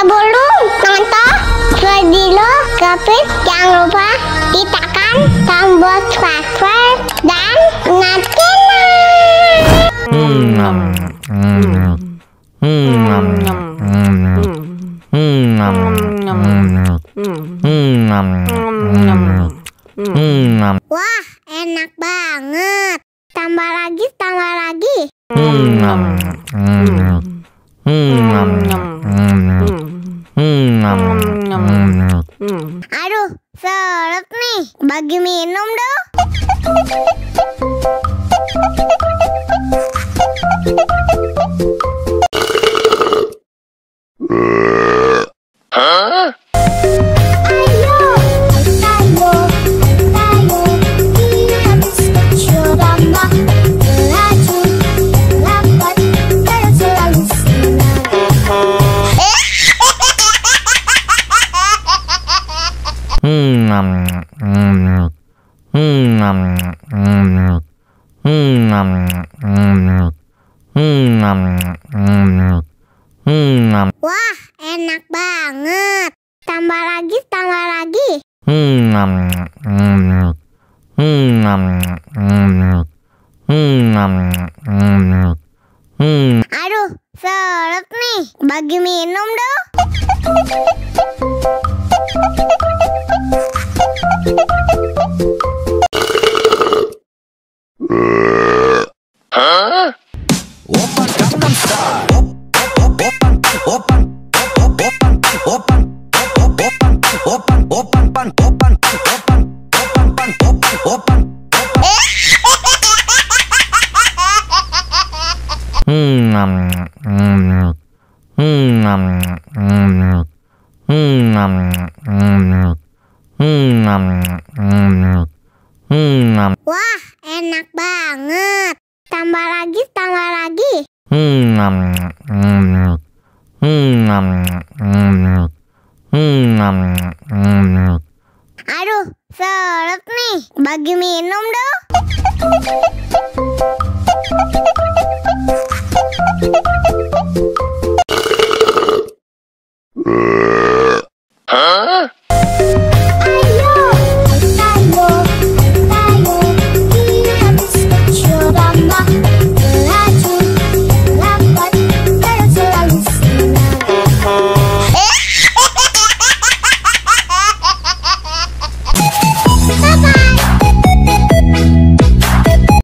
Sebelum nonton video Kepit, jangan lupa tekan tombol subscribe dan nyalakan. Wah, enak banget. Tambah lagi. Aduh, seret nih. Bagi minum dong. Wah, enak banget. Tambah lagi. Aduh, seret nih. Bagi minum dong. Wah, enak banget. Tambah lagi. Aduh, seret nih. Bagi minum dong.